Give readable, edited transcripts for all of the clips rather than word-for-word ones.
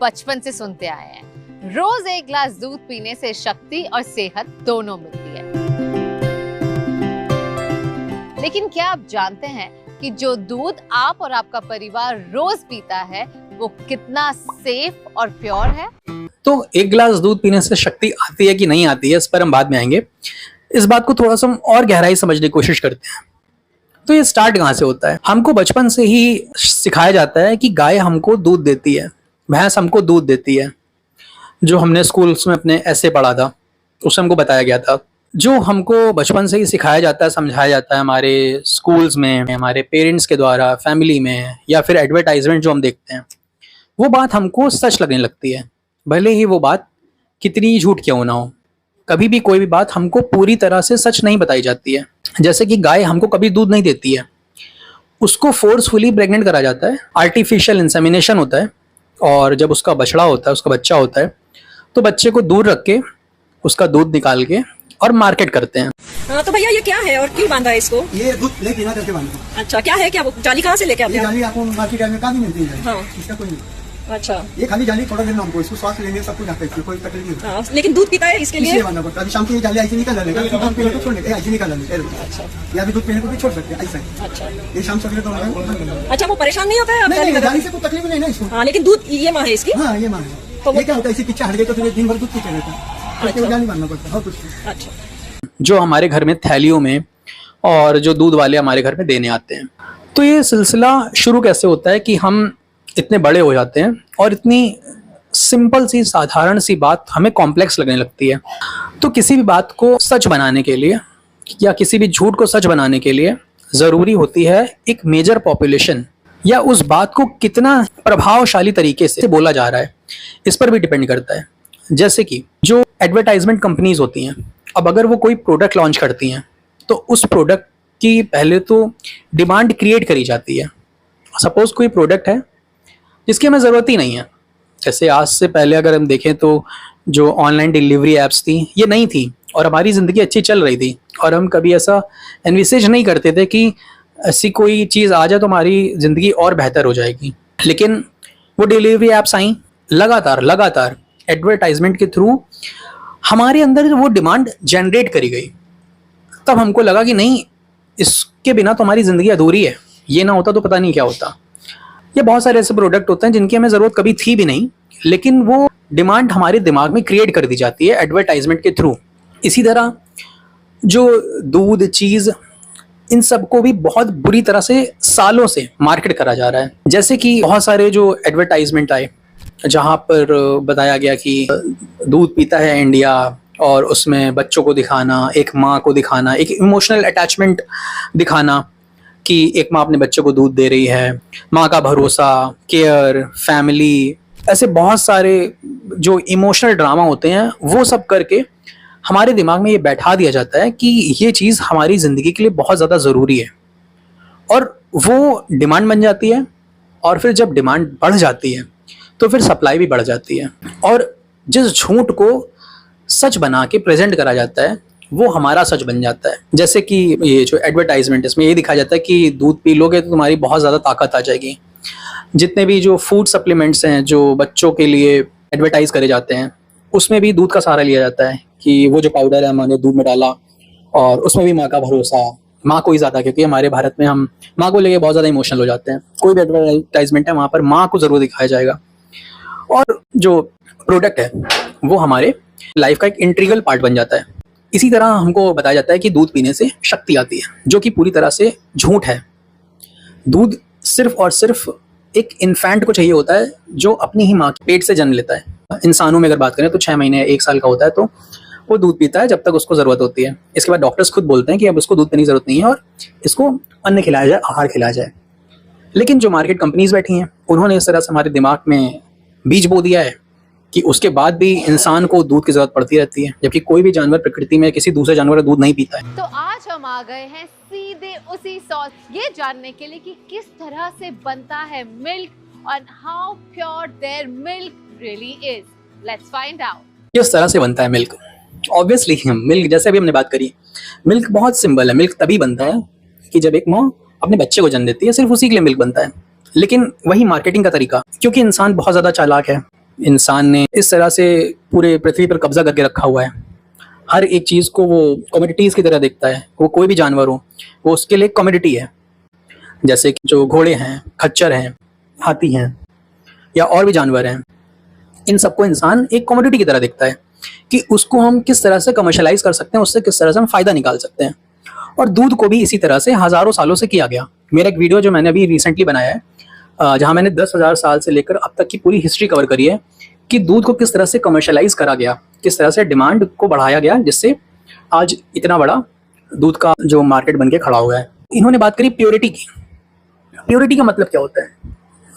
बचपन से सुनते आए हैं, रोज एक गिलास दूध पीने से शक्ति और सेहत दोनों मिलती है। लेकिन क्या आप जानते हैं कि जो दूध आप और आपका परिवार रोज पीता है वो कितना सेफ और प्योर है? तो एक गिलास दूध पीने से शक्ति आती है कि नहीं आती है, इस पर हम बाद में आएंगे। इस बात को थोड़ा सा हम और गहराई समझने की कोशिश करते हैं। तो ये स्टार्ट कहाँ से होता है? हमको बचपन से ही सिखाया जाता है कि गाय हमको दूध देती है, भैंस हमको दूध देती है। जो हमने स्कूल्स में अपने ऐसे पढ़ा था उससे हमको बताया गया था। जो हमको बचपन से ही सिखाया जाता है, समझाया जाता है हमारे स्कूल्स में, हमारे पेरेंट्स के द्वारा, फैमिली में, या फिर एडवर्टाइजमेंट जो हम देखते हैं, वो बात हमको सच लगने लगती है, भले ही वो बात कितनी झूठ क्यों ना हो। कभी भी कोई भी बात हमको पूरी तरह से सच नहीं बताई जाती है। जैसे कि गाय हमको कभी दूध नहीं देती है, उसको फोर्सफुली प्रेग्नेंट करा जाता है, आर्टिफिशियल इंसेमिनेशन होता है, और जब उसका बछड़ा होता है, उसका बच्चा होता है, तो बच्चे को दूर रख के उसका दूध निकाल के और मार्केट करते हैं। हाँ, तो भैया ये क्या है और क्यों बांधा है इसको? ये दूध लेके ना करके बांधते हैं। अच्छा, क्या है, क्या वो जाली कहाँ से लेके आते ये हैं? जाली आपको मार्केट में कहाँ भी मिलती है। हाँ। इसका कोई नहीं। अच्छा, ये खाली जाली थोड़ा देना हमको, इसको स्वास्थ्य लेंगे सब कुछ आता है, कोई तकलीफ नहीं। हाँ, लेकिन दूध पीता है इसके लिए इसलिए बांधना पड़ता है। अभी शाम को ये जाली ऐसे निकाल लेगा, दूध पीने को छोड़ देगा, ऐसे निकाल लेगा। अच्छा, या अभी दूध पीने को भी छोड़ सकते हैं ऐसा है। अच्छा, ये शाम सवेरे तो अच्छा, वो परेशान नहीं होता है? नहीं, जाली से कोई तकलीफ नहीं ना इसको। हाँ, लेकिन दूध ये माँ है इसकी। हाँ, ये मान तो ये क्या होता है, इसी पीछे हट गए तो फिर दिन भर दूध पीते रहता है, तो जाली बांधना पड़ता है और कुछ नहीं। अच्छा, जो हमारे घर में थैलियों में और जो दूध वाले हमारे घर में देने आते हैं। तो ये सिलसिला शुरू कैसे होता है कि हम इतने बड़े हो जाते हैं और इतनी सिंपल सी साधारण सी बात हमें कॉम्प्लेक्स लगने लगती है। तो किसी भी बात को सच बनाने के लिए या किसी भी झूठ को सच बनाने के लिए ज़रूरी होती है एक मेजर पॉपुलेशन, या उस बात को कितना प्रभावशाली तरीके से बोला जा रहा है, इस पर भी डिपेंड करता है। जैसे कि जो एडवर्टाइजमेंट कंपनीज होती हैं, अब अगर वो कोई प्रोडक्ट लॉन्च करती हैं तो उस प्रोडक्ट की पहले तो डिमांड क्रिएट करी जाती है। सपोज कोई प्रोडक्ट है जिसकी हमें ज़रूरत ही नहीं है। जैसे आज से पहले अगर हम देखें तो जो ऑनलाइन डिलीवरी ऐप्स थी ये नहीं थी और हमारी ज़िंदगी अच्छी चल रही थी, और हम कभी ऐसा एनविसेज नहीं करते थे कि ऐसी कोई चीज़ आ जाए तो हमारी ज़िंदगी और बेहतर हो जाएगी। लेकिन वो डिलीवरी ऐप्स आई, लगातार एडवर्टाइजमेंट के थ्रू हमारे अंदर वो डिमांड जनरेट करी गई। तब हमको लगा कि नहीं, इसके बिना तो हमारी ज़िंदगी अधूरी है, ये ना होता तो पता नहीं क्या होता। ये बहुत सारे ऐसे प्रोडक्ट होते हैं जिनकी हमें ज़रूरत कभी थी भी नहीं, लेकिन वो डिमांड हमारे दिमाग में क्रिएट कर दी जाती है एडवर्टाइजमेंट के थ्रू। इसी तरह जो दूध, चीज़, इन सबको भी बहुत बुरी तरह से सालों से मार्केट करा जा रहा है। जैसे कि बहुत सारे जो एडवर्टाइजमेंट आए जहाँ पर बताया गया कि दूध पीता है इंडिया, और उसमें बच्चों को दिखाना, एक माँ को दिखाना, एक इमोशनल अटैचमेंट दिखाना कि एक माँ अपने बच्चे को दूध दे रही है, माँ का भरोसा, केयर, फैमिली, ऐसे बहुत सारे जो इमोशनल ड्रामा होते हैं वो सब करके हमारे दिमाग में ये बैठा दिया जाता है कि ये चीज़ हमारी ज़िंदगी के लिए बहुत ज़्यादा ज़रूरी है, और वो डिमांड बन जाती है। और फिर जब डिमांड बढ़ जाती है तो फिर सप्लाई भी बढ़ जाती है, और जिस झूठ को सच बना के प्रेजेंट करा जाता है वो हमारा सच बन जाता है। जैसे कि ये जो एडवर्टाइजमेंट, इसमें ये दिखाया जाता है कि दूध पी लोगे तो तुम्हारी बहुत ज़्यादा ताकत आ जाएगी। जितने भी जो फूड सप्लीमेंट्स हैं जो बच्चों के लिए एडवर्टाइज करे जाते हैं, उसमें भी दूध का सहारा लिया जाता है कि वो जो पाउडर है हमने दूध में डाला, और उसमें भी माँ का भरोसा, माँ को ही ज़्यादा, क्योंकि हमारे भारत में हम माँ को लेके बहुत ज़्यादा इमोशनल हो जाते हैं। कोई भी एडवर्टाइजमेंट है वहाँ पर माँ को ज़रूर दिखाया जाएगा, और जो प्रोडक्ट है वो हमारे लाइफ का एक इंटीग्रल पार्ट बन जाता है। इसी तरह हमको बताया जाता है कि दूध पीने से शक्ति आती है, जो कि पूरी तरह से झूठ है। दूध सिर्फ और सिर्फ एक इन्फेंट को चाहिए होता है जो अपनी ही माँ के पेट से जन्म लेता है। इंसानों में अगर बात करें तो 6 महीने 1 साल का होता है, तो वो दूध पीता है जब तक उसको ज़रूरत होती है। इसके बाद डॉक्टर्स खुद बोलते हैं कि अब उसको दूध पीने की ज़रूरत नहीं है और इसको अन्न खिलाया जाए, आहार खिलाया जाए। लेकिन जो मार्केट कंपनीज बैठी हैं उन्होंने इस तरह से हमारे दिमाग में बीज बो दिया है कि उसके बाद भी इंसान को दूध की जरूरत पड़ती रहती है, जबकि कोई भी जानवर प्रकृति में किसी दूसरे जानवर का दूध नहीं पीता है। तो आज हम आ गए हैं सीधे उसी सॉस ये जानने के लिए कि किस तरह से बनता है मिल्क और how pure their milk really is. Let's find out. किस तरह से बनता है मिल्क? ऑब्वियसली मिल्क, जैसे अभी हमने बात करी, मिल्क बहुत सिंपल है। मिल्क तभी बनता है कि जब एक माँ अपने बच्चे को जन्म देती है, सिर्फ उसी के लिए मिल्क बनता है। लेकिन वही मार्केटिंग का तरीका, क्योंकि इंसान बहुत ज़्यादा चालाक है, इंसान ने इस तरह से पूरे पृथ्वी पर कब्जा करके रखा हुआ है। हर एक चीज़ को वो कमोडिटीज़ की तरह देखता है। वो कोई भी जानवर हो, वो उसके लिए कमोडिटी है। जैसे कि जो घोड़े हैं, खच्चर हैं, हाथी हैं या और भी जानवर हैं, इन सबको इंसान एक कमोडिटी की तरह देखता है कि उसको हम किस तरह से कमर्शलाइज कर सकते हैं, उससे किस तरह से हम फ़ायदा निकाल सकते हैं। और दूध को भी इसी तरह से हज़ारों सालों से किया गया। मेरा एक वीडियो जो मैंने अभी रिसेंटली बनाया है, जहाँ मैंने 10,000 साल से लेकर अब तक की पूरी हिस्ट्री कवर करी है कि दूध को किस तरह से कमर्शलाइज करा गया, किस तरह से डिमांड को बढ़ाया गया, जिससे आज इतना बड़ा दूध का जो मार्केट बन के खड़ा हुआ है। इन्होंने बात करी प्योरिटी की। प्योरिटी का मतलब क्या होता है?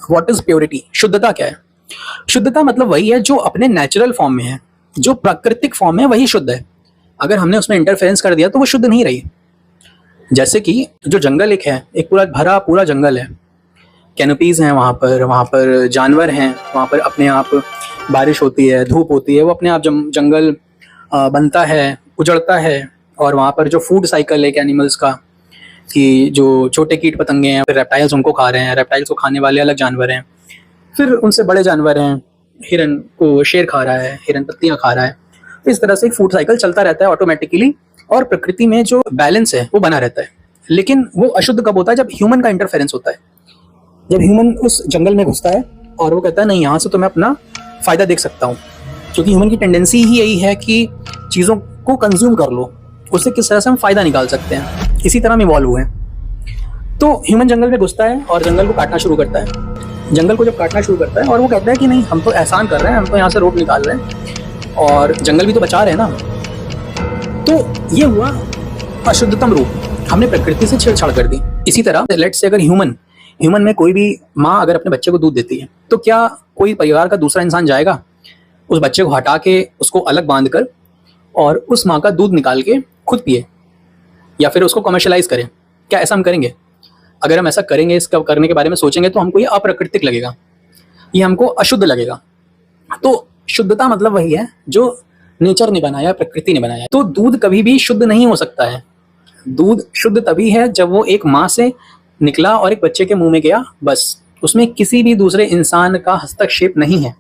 What is purity? शुद्धता क्या है? शुद्धता मतलब वही है जो अपने नेचुरल फॉर्म में है, जो प्राकृतिक फॉर्म में है, वही शुद्ध है। अगर हमने उसमें इंटरफेरेंस कर दिया तो वो शुद्ध नहीं रही। जैसे कि जो जंगल एक है, एक पूरा भरा पूरा जंगल है, कैनोपीज हैं वहाँ पर जानवर हैं, वहाँ पर अपने आप बारिश होती है, धूप होती है, वो अपने आप जंगल बनता है, उजड़ता है। और वहाँ पर जो फूड साइकिल है एनिमल्स का, कि जो छोटे कीट पतंगे हैं, फिर रेप्टाइल्स उनको खा रहे हैं, रेप्टाइल्स को खाने वाले अलग जानवर हैं, फिर उनसे बड़े जानवर हैं, हिरन को शेर खा रहा है, हिरन पत्तियाँ खा रहा है। इस तरह से एक फूड साइकिल चलता रहता है ऑटोमेटिकली, और प्रकृति में जो बैलेंस है वो बना रहता है। लेकिन वो अशुद्ध कब होता है? जब ह्यूमन का इंटरफेरेंस होता है। जब ह्यूमन उस जंगल में घुसता है और वो कहता है नहीं, यहाँ से तो मैं अपना फ़ायदा देख सकता हूँ, क्योंकि ह्यूमन की टेंडेंसी ही यही है कि चीज़ों को कंज्यूम कर लो, उससे किस तरह से हम फ़ायदा निकाल सकते हैं। इसी तरह हम इवॉल्व हुए हैं। तो ह्यूमन जंगल में घुसता है और जंगल को काटना शुरू करता है। जंगल को जब काटना शुरू करता है और वो कहता है कि नहीं, हम तो एहसान कर रहे हैं, हम तो यहाँ से रोड निकाल रहे हैं और जंगल भी तो बचा रहे हैं ना। तो ये हुआ अशुद्धतम रूप, हमने प्रकृति से छेड़छाड़ कर दी। इसी तरह लेट्स से अगर ह्यूमन में कोई भी माँ अगर अपने बच्चे को दूध देती है, तो क्या कोई परिवार का दूसरा इंसान जाएगा उस बच्चे को हटा के उसको अलग बांध कर और उस माँ का दूध निकाल के खुद पिए या फिर उसको कमर्शलाइज करें? क्या ऐसा हम करेंगे? अगर हम ऐसा करेंगे, इसका करने के बारे में सोचेंगे, तो हमको ये अप्राकृतिक लगेगा, ये हमको अशुद्ध लगेगा। तो शुद्धता मतलब वही है जो नेचर ने बनाया, प्रकृति ने बनाया। तो दूध कभी भी शुद्ध नहीं हो सकता है। दूध शुद्ध तभी है जब वो एक माँ से निकला और एक बच्चे के मुंह में गया, बस। उसमें किसी भी दूसरे इंसान का हस्तक्षेप नहीं है,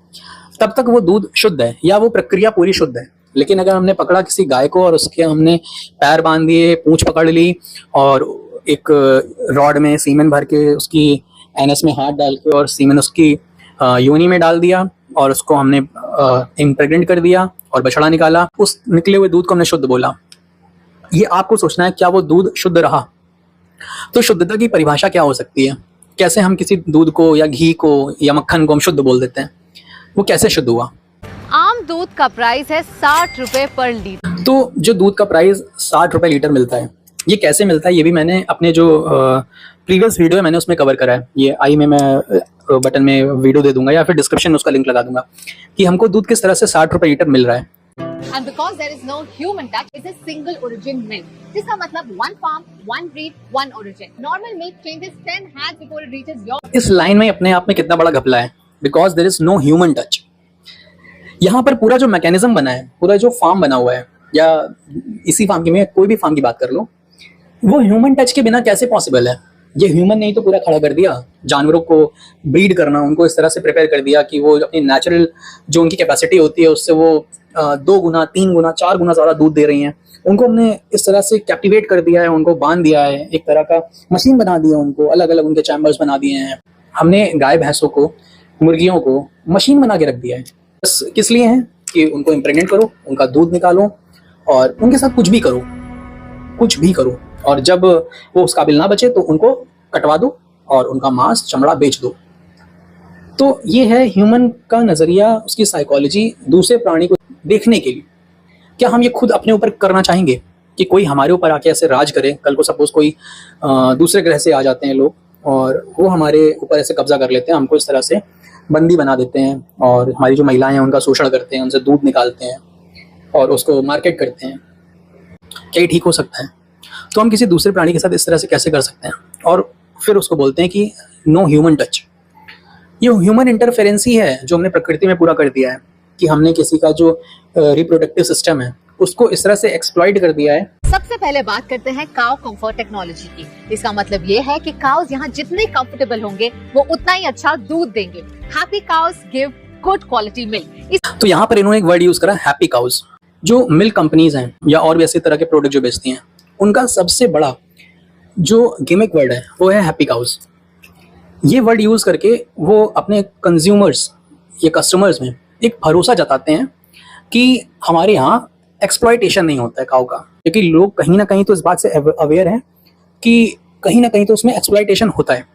तब तक वो दूध शुद्ध है या वो प्रक्रिया पूरी शुद्ध है। लेकिन अगर हमने पकड़ा किसी गाय को और उसके हमने पैर बांध दिए, पूंछ पकड़ ली और एक रॉड में सीमेंट भर के उसकी एनस में हाथ डाल के और सीमेंट उसकी योनि में डाल दिया और उसको हमने इम्प्रेग्नेंट कर दिया और बछड़ा निकाला, उस निकले हुए दूध को हमने शुद्ध बोला। ये आपको सोचना है, क्या वो दूध शुद्ध रहा? तो शुद्धता की परिभाषा क्या हो सकती है? कैसे हम किसी दूध को या घी को या मक्खन को हम शुद्ध बोल देते हैं? वो कैसे शुद्ध हुआ? आम दूध का प्राइस है 60 रुपए पर लीटर। तो जो दूध का प्राइस 60 रुपए लीटर मिलता है, ये कैसे मिलता है? ये भी मैंने अपने जो प्रीवियस वीडियो है मैंने उसमें कवर करा है। ये आई में मैं बटन में वीडियो दे दूंगा या फिर डिस्क्रिप्शन में उसका लिंक लगा दूंगा कि हमको दूध किस तरह से 60 रुपए लीटर मिल रहा है। And because there is no human touch, it's a single origin milk. जिसका मतलब one farm, one breed, one origin. Normal milk changes 10 hands before it reaches your. इस लाइन में अपने आप में कितना बड़ा घपला है, because there is no human touch. यहाँ पर पूरा जो मैकेनिज्म बना है, पूरा जो फार्म बना हुआ है, या इसी फार्म की, मैं कोई भी फार्म की बात कर लो, वो ह्यूमन टच के बिना कैसे पॉसिबल है? ये ह्यूमन ने ही तो पूरा खड़ा कर दिया। जानवरों को ब्रीड करना, उनको इस तरह से प्रिपेयर कर दिया कि वो अपनी नेचुरल जो उनकी कैपेसिटी होती है उससे वो 2 गुना, 3 गुना, 4 गुना ज़्यादा दूध दे रही हैं। उनको हमने इस तरह से कैप्टिवेट कर दिया है, उनको बांध दिया है, एक तरह का मशीन बना दिया, उनको अलग अलग उनके चैम्बर्स बना दिए हैं। हमने गाय भैंसों को, मुर्गियों को मशीन बना के रख दिया है। बस किस लिए है कि उनको इम्प्रेग्नेंट करो, उनका दूध निकालो और उनके साथ कुछ भी करो, कुछ भी करो, और जब वो उस काबिल ना बचे तो उनको कटवा दो और उनका मांस, चमड़ा बेच दो। तो ये है ह्यूमन का नज़रिया, उसकी साइकोलॉजी दूसरे प्राणी को देखने के लिए। क्या हम ये खुद अपने ऊपर करना चाहेंगे कि कोई हमारे ऊपर आके ऐसे राज करे? कल को सपोज कोई दूसरे ग्रह से आ जाते हैं लोग और वो हमारे ऊपर ऐसे कब्जा कर लेते हैं, हमको इस तरह से बंदी बना देते हैं और हमारी जो महिलाएं हैं उनका शोषण करते हैं, उनसे दूध निकालते हैं और उसको मार्केट करते हैं। क्या ये ठीक हो सकता है? तो हम किसी दूसरे प्राणी के साथ इस तरह से कैसे कर सकते हैं? और फिर उसको बोलते हैं कि नो ह्यूमन टच। ये ह्यूमन इंटरफेरेंस ही है जो हमने प्रकृति में पूरा कर दिया है, कि हमने किसी का जो रिप्रोडक्टिव सिस्टम है उसको इस तरह से एक्सप्लॉइट कर दिया है। सबसे पहले बात करते हैं काउ कंफर्ट टेक्नोलॉजी की। इसका मतलब ये है कि काउस यहाँ जितने कंफर्टेबल होंगे वो उतना ही अच्छा दूध देंगे। Happy cows give good quality milk. तो यहाँ पर इन्होंने एक वर्ड यूज करा, हैप्पी काउज। जो मिल्क कंपनीज हैं या और भी ऐसे तरह के प्रोडक्ट जो बेचती हैं, उनका सबसे बड़ा जो गिमिक वर्ड है वो है हैप्पी काउज। ये वर्ड यूज करके वो अपने कंज्यूमर्स या कस्टमर्स में एक भरोसा जताते हैं कि हमारे यहाँ एक्सप्लॉयटेशन नहीं होता है काऊ का, क्योंकि लोग कहीं ना कहीं तो इस बात से अवेयर हैं कि कहीं ना कहीं तो उसमें एक्सप्लॉयटेशन होता है,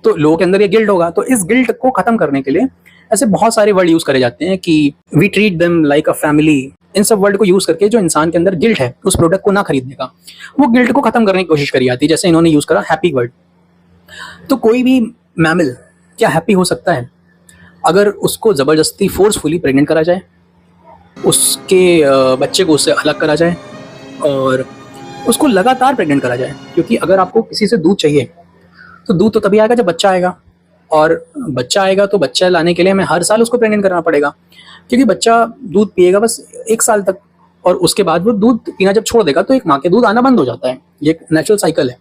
तो लोगों के अंदर ये गिल्ट होगा। तो इस गिल्ट को खत्म करने के लिए ऐसे बहुत सारे वर्ड यूज करे जाते हैं कि we treat them like a family. इन सब वर्ड को यूज करके जो इंसान के अंदर गिल्ट है उस प्रोडक्ट को ना खरीदने का, वो गिल्ट को खत्म करने की कोशिश करी जाती है। जैसे इन्होंने यूज करा हैप्पी वर्ड। तो कोई भी मैमल क्या हैप्पी हो सकता है अगर उसको जबरदस्ती फोर्सफुली प्रेग्नेंट करा जाए, उसके बच्चे को उससे अलग करा जाए और उसको लगातार प्रेग्नेंट करा जाए? क्योंकि अगर आपको किसी से दूध चाहिए तो दूध तो तभी आएगा जब बच्चा आएगा, और बच्चा आएगा तो बच्चा लाने के लिए हमें हर साल उसको प्रेग्नेंट करना पड़ेगा, क्योंकि बच्चा दूध पिएगा बस 1 साल तक, और उसके बाद वो दूध पीना जब छोड़ देगा तो एक माँ के दूध आना बंद हो जाता है। ये एक नेचुरल साइकिल है।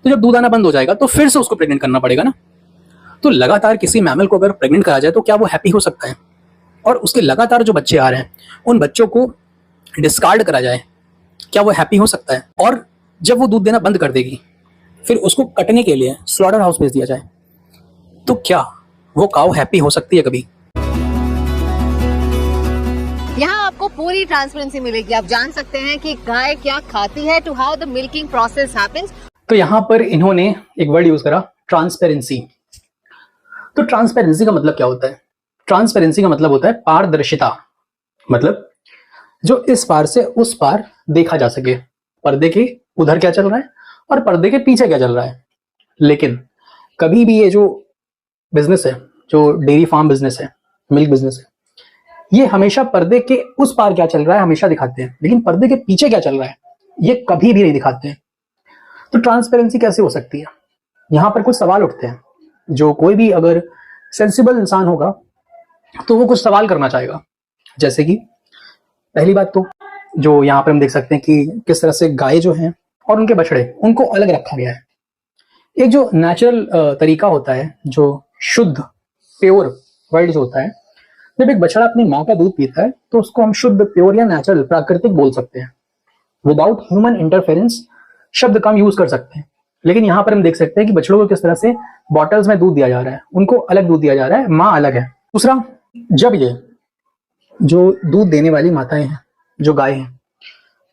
तो जब दूध आना बंद हो जाएगा तो फिर से उसको प्रेग्नेंट करना पड़ेगा ना। तो लगातार किसी मैमल को अगर प्रेग्नेंट करा जाए तो क्या वो हैप्पी हो सकता है? और उसके लगातार जो बच्चे आ रहे हैं उन बच्चों को डिस्कार्ड करा जाए, क्या वो हैप्पी हो सकता है? और जब वो दूध देना बंद कर देगी फिर उसको कटने के लिए स्लॉटर हाउस भेज दिया जाए, तो क्या वो काऊ हैप्पी हो सकती है कभी? यहाँ आपको पूरी ट्रांसपेरेंसी मिलेगी। आप जान सकते हैं कि गाय क्या खाती है, to how the milking process happens. तो यहाँ पर इन्होंने एक वर्ड यूज करा, ट्रांसपेरेंसी। तो ट्रांसपेरेंसी का मतलब क्या होता है? ट्रांसपेरेंसी का मतलब होता है पारदर्शिता। मतलब जो इस पार से उस पार देखा जा सके, पर्दे के उधर क्या चल रहा है और पर्दे के पीछे क्या चल रहा है। लेकिन कभी भी ये जो बिजनेस है, जो डेयरी फार्म बिजनेस है, मिल्क बिजनेस है, ये हमेशा पर्दे के उस पार क्या चल रहा है हमेशा दिखाते हैं, लेकिन पर्दे के पीछे क्या चल रहा है ये कभी भी नहीं दिखाते हैं। तो ट्रांसपेरेंसी कैसे हो सकती है? यहाँ पर कुछ सवाल उठते हैं जो कोई भी अगर सेंसिबल इंसान होगा तो वो कुछ सवाल करना चाहेगा। जैसे कि पहली बात तो जो यहाँ पर हम देख सकते हैं कि किस तरह से गाय जो हैं और उनके बछड़े, उनको अलग रखा गया है। एक जो नेचुरल तरीका होता है, जो शुद्ध प्योर वर्ल्ड जो होता है, जब एक बछड़ा अपनी माँ का दूध पीता है तो उसको हम शुद्ध प्योर या नेचुरल प्राकृतिक बोल सकते हैं। विदाउट ह्यूमन इंटरफेरेंस शब्द कम यूज कर सकते हैं। लेकिन यहाँ पर हम देख सकते हैं कि बछड़ों को किस तरह से बॉटल्स में दूध दिया जा रहा है, उनको अलग दूध दिया जा रहा है, माँ अलग है। दूसरा, जब ये जो दूध देने वाली माताएं हैं, जो गाय हैं,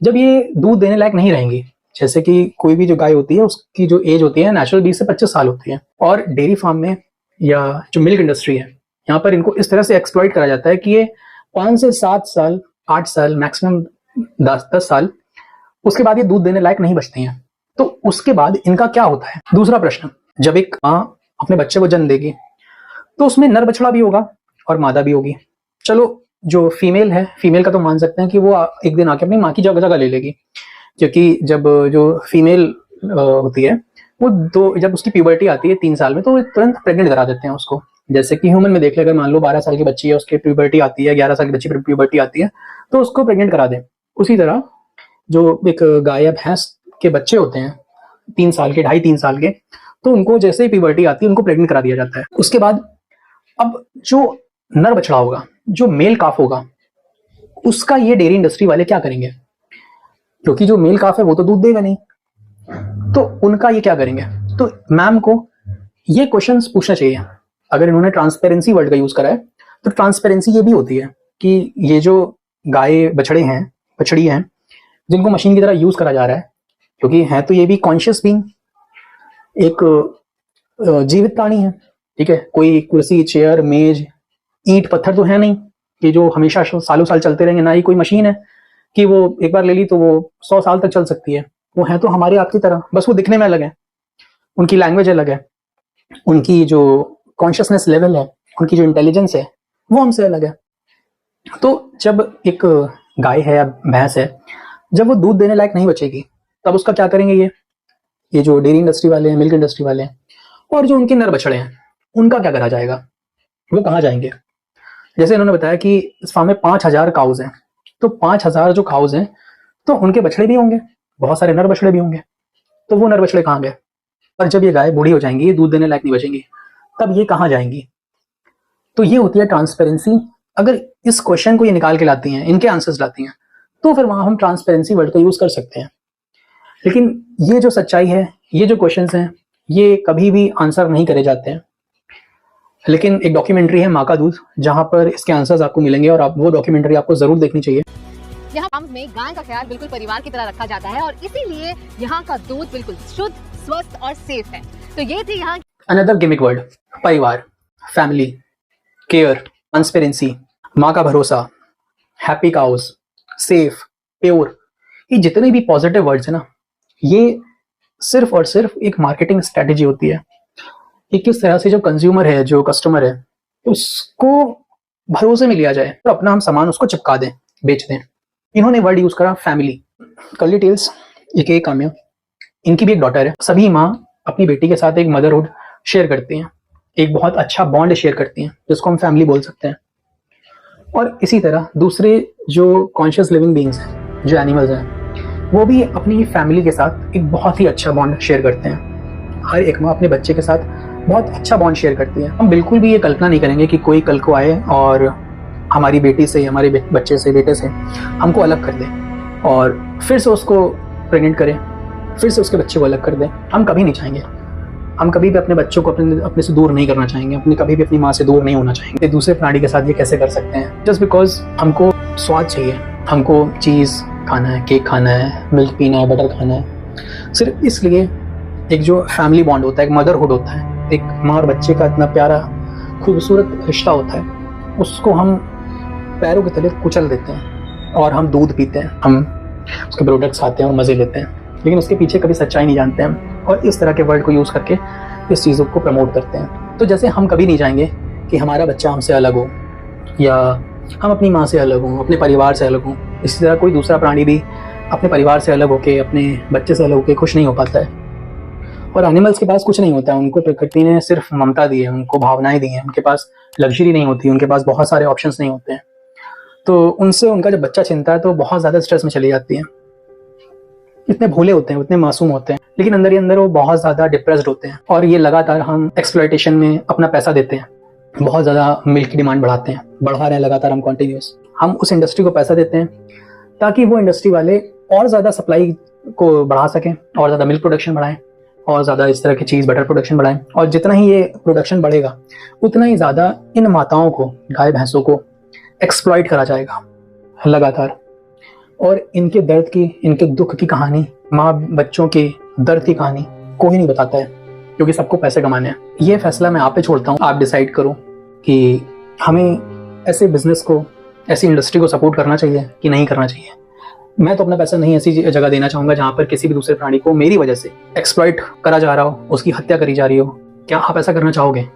जब ये दूध देने लायक नहीं रहेंगी, जैसे कि कोई भी जो गाय होती है उसकी जो एज होती है नेचुरल 20 से 25 साल होती है, और डेयरी फार्म में या जो मिल्क इंडस्ट्री है यहाँ पर इनको इस तरह से एक्सप्लॉइट करा जाता है कि ये 5 से 7 साल, 8 साल, मैक्सिमम 10 साल, उसके बाद ये दूध देने लायक नहीं बचती हैं। तो उसके बाद इनका क्या होता है? दूसरा प्रश्न, जब एक माँ अपने बच्चे को जन्म देगी तो उसमें नर बछड़ा भी होगा और मादा भी होगी। चलो जो फीमेल है, फीमेल का तो मान सकते हैं कि वो एक दिन आके अपनी माँ की जगह ले लेगी, क्योंकि जब जो फीमेल होती है वो जब उसकी प्यूबर्टी आती है 3 साल में तो तुरंत प्रेग्नेंट करा देते हैं उसको। जैसे कि ह्यूमन में देख ले, अगर मान लो 12 साल की बच्ची है, उसकी प्यूबर्टी आती है, 11 साल की बच्ची प्यूबर्टी आती है तो उसको प्रेग्नेंट करा दें। उसी तरह जो एक गाय या भैंस के बच्चे होते हैं 3 साल के, 2.5-3 साल के, तो उनको जैसे ही प्यूबर्टी आती है उनको प्रेग्नेंट करा दिया जाता है। उसके बाद अब जो नर बछड़ा होगा, जो मेल काफ होगा, उसका ये डेयरी इंडस्ट्री वाले क्या करेंगे? क्योंकि जो मेल काफ है वो तो दूध देगा नहीं, तो उनका ये क्या करेंगे? तो मैम को ये क्वेश्चंस पूछना चाहिए। अगर इन्होंने ट्रांसपेरेंसी वर्ड का यूज करा है तो ट्रांसपेरेंसी ये भी होती है कि ये जो गाय बछड़े हैं, बछड़ी हैं, जिनको मशीन की तरह यूज करा जा रहा है, क्योंकि है तो ये भी कॉन्शियस बीइंग, एक जीवित प्राणी है, ठीक है। कोई कुर्सी, चेयर, मेज, ईंट पत्थर तो है नहीं कि जो हमेशा सालों साल चलते रहेंगे, ना ही कोई मशीन है कि वो एक बार ले ली तो वो 100 साल तक चल सकती है। वो है तो हमारे आपकी तरह, बस वो दिखने में अलग है, उनकी लैंग्वेज अलग है, उनकी जो कॉन्शियसनेस लेवल है, उनकी जो इंटेलिजेंस है वो हमसे अलग है। तो जब एक गाय है या भैंस है, जब वो दूध देने लायक नहीं बचेगी तब उसका क्या करेंगे ये जो डेयरी इंडस्ट्री वाले हैं, मिल्क इंडस्ट्री वाले हैं, और जो उनके नर बछड़े हैं उनका क्या करा जाएगा? वो कहाँ जाएंगे? जैसे इन्होंने बताया कि इस फार्म में 5000 काउज हैं, तो 5000 जो काउज हैं तो उनके बछड़े भी होंगे, बहुत सारे नर बछड़े भी होंगे, तो वो नर बछड़े कहाँ गए? और जब ये गाय बूढ़ी हो जाएंगी, दूध देने लायक नहीं बचेंगी, तब ये कहाँ जाएंगी? तो ये होती है ट्रांसपेरेंसी। अगर इस क्वेश्चन को ये निकाल के लाती हैं, इनके आंसर्स लाती हैं, तो फिर वहां हम ट्रांसपेरेंसी वर्ड का यूज कर सकते हैं। लेकिन ये जो सच्चाई है, ये जो क्वेश्चंस हैं, ये कभी भी आंसर नहीं करे जाते हैं। लेकिन एक डॉक्यूमेंट्री है माँ का दूध, जहां पर इसके आंसर्स आपको मिलेंगे और आप वो डॉक्यूमेंट्री आपको जरूर देखनी चाहिए। यहाँ फार्म में गाय का ख्याल बिल्कुल परिवार की तरह रखा जाता है और इसीलिए यहाँ का दूध बिल्कुल शुद्ध, स्वस्थ और सेफ है। तो ये थी यहाँ अनदर गिमिक वर्ड, परिवार, फैमिली, केयर, ट्रांसपेरेंसी, माँ का भरोसा, हैप्पी काउस, सेफ, प्योर। ये जितने भी पॉजिटिव वर्ड्स हैं ना, ये सिर्फ और सिर्फ एक मार्केटिंग स्ट्रेटेजी होती है कि किस तरह से जो कंज्यूमर है, जो कस्टमर है, उसको भरोसे में लिया जाए और अपना हम सामान उसको चिपका दें, बेच दें। इन्होंने वर्ड यूज करा फैमिली। कर्ली टेल्स एक काम्या, इनकी भी एक डॉटर है। सभी माँ अपनी बेटी के साथ एक मदरहुड शेयर करती हैं, एक बहुत अच्छा बॉन्ड शेयर करती हैं, जिसको हम फैमिली बोल सकते हैं। और इसी तरह दूसरे जो कॉन्शियस लिविंग बीइंग्स हैं, जो एनिमल्स हैं, वो भी अपनी फैमिली के साथ एक बहुत ही अच्छा बॉन्ड शेयर करते हैं। हर एक माँ अपने बच्चे के साथ बहुत अच्छा बॉन्ड शेयर करती है। हम बिल्कुल भी ये कल्पना नहीं करेंगे कि कोई कल को आए और हमारी बेटी से, हमारे बच्चे से, बेटे से हमको अलग कर दे और फिर से उसको प्रेग्नेंट करें, फिर से उसके बच्चे को अलग कर दें। हम कभी नहीं चाहेंगे। हम कभी भी अपने बच्चों को अपने से दूर नहीं करना चाहेंगे, कभी भी अपनी माँ से दूर नहीं होना चाहेंगे। दूसरे प्राणी के साथ ये कैसे कर सकते हैं? जस्ट बिकॉज हमको स्वाद चाहिए, हमको चीज़ खाना है, केक खाना है, मिल्क पीना है, बटर खाना है। सिर्फ इसलिए एक जो फैमिली बॉन्ड होता है, एक मदरहुड होता है, एक माँ और बच्चे का इतना प्यारा खूबसूरत रिश्ता होता है, उसको हम पैरों के तले कुचल देते हैं और हम दूध पीते हैं, हम उसके प्रोडक्ट्स खाते हैं और मज़े लेते हैं, लेकिन उसके पीछे कभी सच्चाई नहीं जानते हैं और इस तरह के वर्ड को यूज़ करके इस चीज़ों को प्रमोट करते हैं। तो जैसे हम कभी नहीं चाहेंगे कि हमारा बच्चा हमसे अलग हो या हम अपनी माँ से अलग हों, अपने परिवार से अलग हों, इसी तरह कोई दूसरा प्राणी भी अपने परिवार से अलग होकर, अपने बच्चे से अलग होकर खुश नहीं हो पाता है। और एनिमल्स के पास कुछ नहीं होता है, उनको प्रकृति ने सिर्फ ममता दी है, उनको भावनाएं दी हैं, उनके पास लग्जरी नहीं होती, उनके पास बहुत सारे ऑप्शंस नहीं होते हैं। तो उनसे उनका जब बच्चा छिनता है तो बहुत ज़्यादा स्ट्रेस में चली जाती है। इतने भोले होते हैं, इतने मासूम होते हैं, लेकिन अंदर ही अंदर वो बहुत ज़्यादा डिप्रेस्ड होते हैं। और ये लगातार हम एक्सप्लॉयटेशन में अपना पैसा देते हैं, बहुत ज़्यादा मिल्क की डिमांड बढ़ाते हैं, बढ़ा रहे हैं लगातार हम कॉन्टिन्यूस। हम उस इंडस्ट्री को पैसा देते हैं ताकि वो इंडस्ट्री वाले और ज़्यादा सप्लाई को बढ़ा सकें, और ज़्यादा मिल्क प्रोडक्शन बढ़ाएं, और ज़्यादा इस तरह की चीज़ बटर प्रोडक्शन बढ़ाएं। और जितना ही ये प्रोडक्शन बढ़ेगा उतना ही ज़्यादा इन माताओं को, गाय भैंसों को एक्सप्लॉइट करा जाएगा लगातार। और इनके दर्द की, इनके दुख की कहानी, माँ बच्चों के दर्द की कहानी कोई नहीं बताता है, क्योंकि सबको पैसे कमाने हैं। ये फैसला मैं आप पे छोड़ता हूँ, आप डिसाइड करो कि हमें ऐसे बिजनेस को, ऐसी इंडस्ट्री को सपोर्ट करना चाहिए कि नहीं करना चाहिए। मैं तो अपना पैसा नहीं ऐसी जगह देना चाहूँगा जहाँ पर किसी भी दूसरे प्राणी को मेरी वजह से एक्सप्लॉइट करा जा रहा हो, उसकी हत्या करी जा रही हो। क्या आप ऐसा करना चाहोगे?